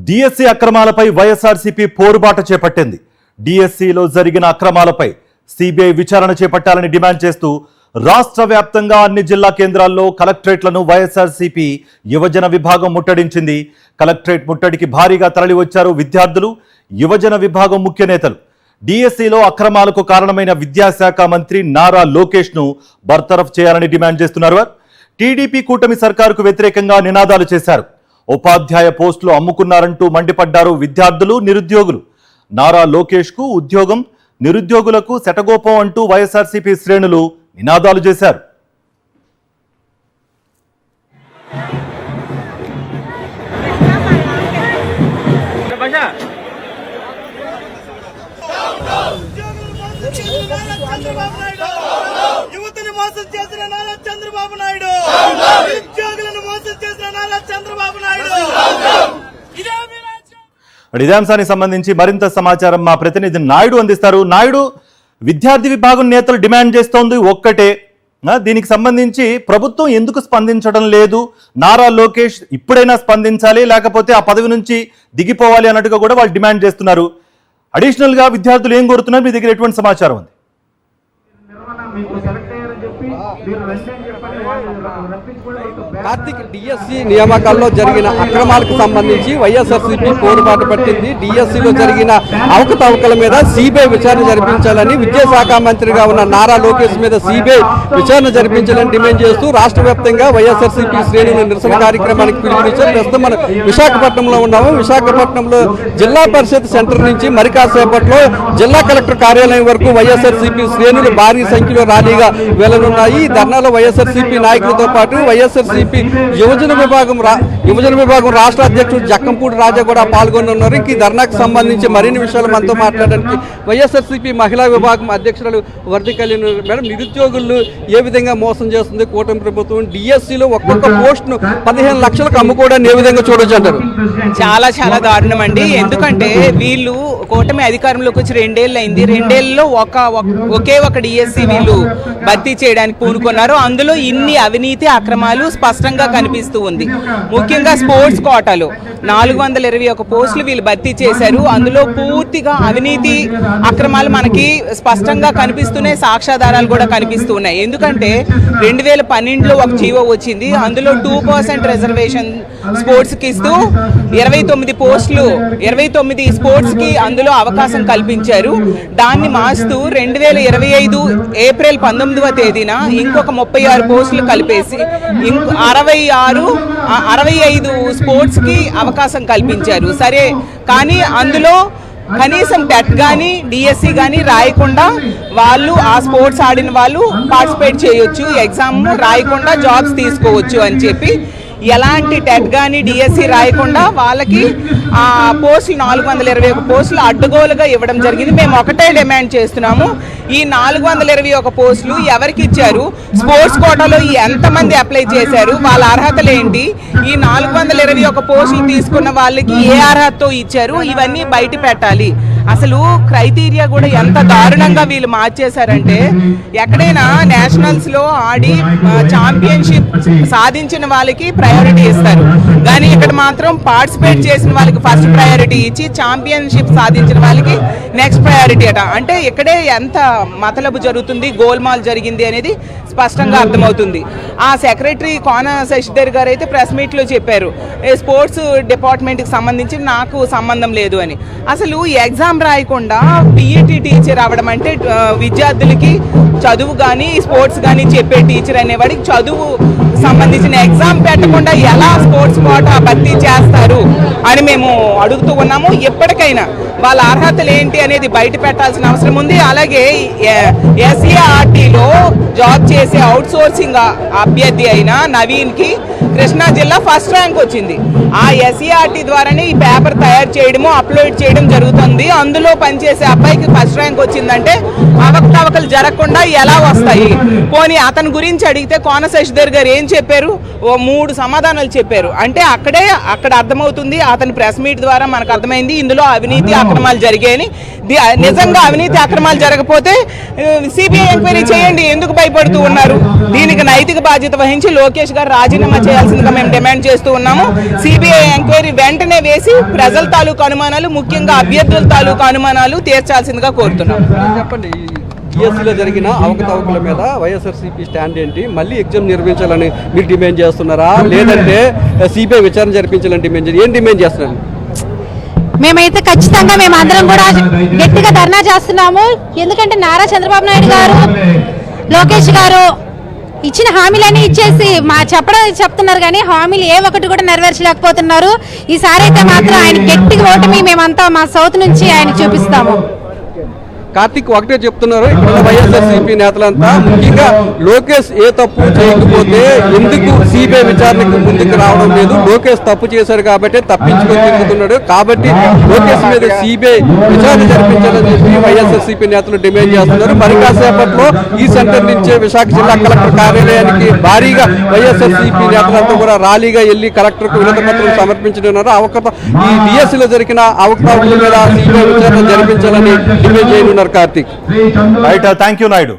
DSC అక్రమాలపై YSRCP పోరుబాట చేపట్టింది. డిఎస్సిలో జరిగిన అక్రమాలపై సిబిఐ విచారణ చేపట్టాలని డిమాండ్ చేస్తూ రాష్ట్ర వ్యాప్తంగా అన్ని జిల్లా కేంద్రాల్లో కలెక్టరేట్లను వైఎస్ఆర్సీపీ యువజన విభాగం ముట్టడించింది. కలెక్టరేట్ ముట్టడికి భారీగా తరలివచ్చారు విద్యార్థులు, యువజన విభాగం ముఖ్య నేతలు. డిఎస్సిలో అక్రమాలకు కారణమైన విద్యాశాఖ మంత్రి నారా లోకేష్ ను బర్తరఫ్ చేయాలని డిమాండ్ చేస్తున్నారు. టీడీపీ కూటమి సర్కారుకు వ్యతిరేకంగా నినాదాలు చేశారు. ఉపాధ్యాయ పోస్టులు అమ్ముకున్నారంటూ మండిపడ్డారు విద్యార్థులు, నిరుద్యోగులు. నారా లోకేష్ కు ఉద్యోగం, నిరుద్యోగులకు శటగోపం అంటూ వైఎస్ఆర్సీపీ శ్రేణులు నినాదాలు చేశారు. యువతని మోసం చేసిన నారా చంద్రబాబు నాయుడు, ఉద్యోగులను మోసం చేసిన నారా చంద్రబాబు నాయుడు. ఇదే అంశానికి సంబంధించి మరింత సమాచారం మా ప్రతినిధి నాయుడు అందిస్తారు. నాయుడు, విద్యార్థి విభాగం నేతలు డిమాండ్ చేస్తోంది ఒక్కటే, దీనికి సంబంధించి ప్రభుత్వం ఎందుకు స్పందించడం లేదు? నారా లోకేష్ ఇప్పుడైనా స్పందించాలి, లేకపోతే ఆ పదవి నుంచి దిగిపోవాలి అన్నట్టుగా కూడా వాళ్ళు డిమాండ్ చేస్తున్నారు. అడిషనల్ గా విద్యార్థులు ఏం కోరుతున్నారు? మీ దగ్గర ఎటువంటి సమాచారం ఉంది? కార్తీక్, డిఎస్సి నియామకాల్లో జరిగిన అక్రమాలకు సంబంధించి వైఎస్ఆర్సీపీ పోరుబాటు పట్టింది. డిఎస్సిలో జరిగిన అవకతవకల మీద సిబిఐ విచారణ జరిపించాలని, విద్యాశాఖ మంత్రిగా ఉన్న నారా లోకేష్ మీద సిబిఐ విచారణ జరిపించాలని డిమాండ్ చేస్తూ రాష్ట్ర వ్యాప్తంగా వైఎస్ఆర్సీపీ శ్రేణులు నిరసన కార్యక్రమానికి పిలుపునిచ్చారు. ప్రస్తుతం మనం విశాఖపట్నంలో ఉన్నాము. విశాఖపట్నంలో జిల్లా పరిషత్ సెంటర్ నుంచి మరి కాసేపట్లో జిల్లా కలెక్టర్ కార్యాలయం వరకు వైఎస్ఆర్సీపీ శ్రేణులు భారీ సంఖ్యలో ర్యాలీగా వెళ్లనున్నాయి. ఈ ధర్నాలో వైఎస్ఆర్సీపీ నాయకులతో పాటు వైఎస్ఆర్సీపీ యువజన విభాగం రాష్ట్ర అధ్యక్షుడు జక్కంపూడి రాజా కూడా పాల్గొనున్నారు. ఈ ధర్నాకు సంబంధించి మరిన్ని విషయాలు మనతో మాట్లాడడానికి వైఎస్ఆర్సీపీ మహిళా విభాగం అధ్యక్షురాలు వర్ధికళ్యాణ్ మేడం, నిరుద్యోగులు ఏ విధంగా మోసం చేస్తుంది కూటమి ప్రభుత్వం? డిఎస్సిలో ఒక్కొక్క పోస్టును 15 లక్షలకు అమ్ముకోవడాన్ని ఏ విధంగా చూడొచ్చు అంటారు? చాలా దారుణం అండి. ఎందుకంటే వీళ్ళు కూటమి అధికారంలోకి వచ్చి 2 ఏళ్ళు అయింది. 2 ఏళ్లలో ఒకే ఒక డిఎస్సి వీళ్ళు భర్తీ చేయడానికి పూనుకున్నారు. అందులో ఇన్ని అవినీతి అక్రమాలు స్పష్టంగా కనిపిస్తూ ఉంది. ముఖ్యంగా స్పోర్ట్స్ కోటాలో 421 పోస్టులు వీళ్ళు భర్తీ చేశారు. అందులో పూర్తిగా అవినీతి అక్రమాలు మనకి స్పష్టంగా కనిపిస్తున్నాయి, సాక్ష్యాధారాలు కూడా కనిపిస్తూ ఉన్నాయి. ఎందుకంటే 2012లో ఒక జీవో వచ్చింది. అందులో 2% రిజర్వేషన్ స్పోర్ట్స్ కి ఇస్తూ 29 పోస్టులు 29 స్పోర్ట్స్ కి అందులో అవకాశం కల్పించారు. దాన్ని మార్చుతూ 2025 ఏప్రిల్ 19వ తేదీన ఇంకొక 36 పోస్టులు కలిపేసి 65 స్పోర్ట్స్ కి అవకాశం కల్పించారు. సరే, కానీ అందులో కనీసం టెట్ కానీ డిఎస్సి కానీ రాయకుండా వాళ్ళు ఆ స్పోర్ట్స్ ఆడిన వాళ్ళు పార్టిసిపేట్ చేయొచ్చు, ఎగ్జామ్ రాయకుండా జాబ్స్ తీసుకోవచ్చు అని చెప్పి ఎలాంటి టెట్ కానీ డిఎస్సి రాయకుండా వాళ్ళకి ఆ పోస్టులు 421 పోస్టులు అడ్డగోలుగా ఇవ్వడం జరిగింది. మేము ఒకటే డిమాండ్ చేస్తున్నాము, ఈ 421 పోస్టులు ఎవరికి ఇచ్చారు? స్పోర్ట్స్ కోటాలో ఎంతమంది అప్లై చేశారు? వాళ్ళ అర్హతలు ఏంటి? ఈ 421 పోస్టులు తీసుకున్న వాళ్ళకి ఏ అర్హతతో ఇచ్చారు? ఇవన్నీ బయట పెట్టాలి. అసలు క్రైటీరియా కూడా ఎంత దారుణంగా వీళ్ళు మార్చేశారంటే, ఎక్కడైనా నేషనల్స్ లో ఆడి ఛాంపియన్షిప్ సాధించిన వాళ్ళకి ప్రయారిటీ ఇస్తారు, కానీ ఇక్కడ మాత్రం పార్టిసిపేట్ చేసిన వాళ్ళకి ఫస్ట్ ప్రయారిటీ ఇచ్చి ఛాంపియన్షిప్ సాధించిన వాళ్ళకి నెక్స్ట్ ప్రయారిటీ అట. అంటే ఇక్కడే ఎంత మతలబు జరుగుతుంది, గోల్మాల్ జరిగింది అనేది స్పష్టంగా అర్థమవుతుంది. ఆ సెక్రటరీ కోన శశిధర్ గారు అయితే ప్రెస్ మీట్ లో చెప్పారు, స్పోర్ట్స్ డిపార్ట్మెంట్ కి సంబంధించి నాకు సంబంధం లేదు అని. అసలు ఎగ్జామ్ రాయకుండా పిఈటి టీచర్ అవ్వడం అంటే విద్యార్థులకి చదువు కానీ స్పోర్ట్స్ కానీ చెప్పే టీచర్ అనేవాడికి చదువు సంబంధించిన ఎగ్జామ్ పెట్టకుండా ఎలా స్పోర్ట్స్ కోటా భర్తీ చేస్తారు అని మేము అడుగుతూ ఉన్నాము. ఎప్పటికైనా వాళ్ళ అర్హతలు ఏంటి అనేది బయట పెట్టాల్సిన అవసరం ఉంది. అలాగే ఎస్ఏఆర్టీలో జాబ్ చేసే అవుట్ సోర్సింగ్ అభ్యర్థి అయిన నవీన్కి కృష్ణా జిల్లా ఫస్ట్ ర్యాంక్ వచ్చింది. ఆ ఎస్ఈఆర్టీ ద్వారానే ఈ పేపర్ తయారు చేయడము అప్లోడ్ చేయడం జరుగుతుంది. అందులో పనిచేసే అబ్బాయికి ఫస్ట్ ర్యాంక్ వచ్చిందంటే అవకతవకలు జరగకుండా ఎలా వస్తాయి? పోనీ అతని గురించి అడిగితే కోన శశిధర్ గారు ఏం చెప్పారు? 3 సమాధానాలు చెప్పారు. అంటే అక్కడ అర్థమవుతుంది, అతని ప్రెస్ మీట్ ద్వారా మనకు అర్థమైంది ఇందులో అవినీతి అక్రమాలు జరిగాయని. నిజంగా అవినీతి అక్రమాలు జరగకపోతే సిబిఐ ఎంక్వైరీ చేయండి, ఎందుకు భయపడుతూ ఉన్నారు? దీనికి నైతిక బాధ్యత వహించి లోకేష్ గారు రాజీనామా చేయాల్సిన చేయాల్సిందిగా మేము డిమాండ్ చేస్తూ ఉన్నాము. సిబిఐ ఎంక్వైరీ వెంటనే వేసి ప్రజల తాలూకు అనుమానాలు, ముఖ్యంగా అభ్యర్థుల తాలూకు అనుమానాలు తీర్చాల్సిందిగా కోరుతున్నాము. చెప్పండి, డిఎస్సిలో జరిగిన అవకతవకల మీద వైఎస్ఆర్సీపీ స్టాండ్ ఏంటి? మళ్ళీ ఎగ్జామ్ నిర్వహించాలని మీరు డిమాండ్ చేస్తున్నారా, లేదంటే సిబిఐ విచారణ జరిపించాలని ఏం డిమాండ్ చేస్తున్నారు? మేమైతే ఖచ్చితంగా మేము అందరం కూడా గట్టిగా ధర్నా చేస్తున్నాము. ఎందుకంటే నారా చంద్రబాబు నాయుడు గారు, లోకేష్ గారు ఇచ్చిన హామీలన్నీ ఇచ్చేసి చెప్తున్నారు కానీ హామీలు ఏ ఒక్కటి కూడా నెరవేర్చలేకపోతున్నారు. ఈసారి అయితే మాత్రం ఆయన గట్టిగా ఓటమి మేమంతా మా సౌత్ నుంచి ఆయన చూపిస్తాము. కార్తిక్ ఒకటే చెప్తున్నారు, ఇక్కడ వైఎస్ఆర్సీపీ నేతలంతా ముఖ్యంగా లోకేష్ ఏ తప్పు చేయకపోతే ఎందుకు సిబిఐ విచారణకు ముందుకు రావడం లేదు, లోకేష్ తప్పు చేశారు కాబట్టి తప్పించుకొని తిరుగుతున్నాడు, కాబట్టి లోకేష్ మీద సిబిఐ విచారణ జరిపించాలని చెప్పి వైఎస్ఆర్సీపీ నేతలు డిమాండ్ చేస్తున్నారు. మరి కాసేపట్లో ఈ సెంటర్ నుంచే విశాఖ జిల్లా కలెక్టర్ కార్యాలయానికి భారీగా వైఎస్ఆర్సీపీ నేతలంతా కూడా ర్యాలీగా వెళ్లి కలెక్టర్ కు వినతి పత్రం సమర్పించనున్నారు. ఈ డిఎస్సిలో జరిగిన అవకతవకల మీద సిబిఐ విచారణ జరిపించాలని డిమాండ్ చేయనున్నారు. Karthik, right, thank you Naidu.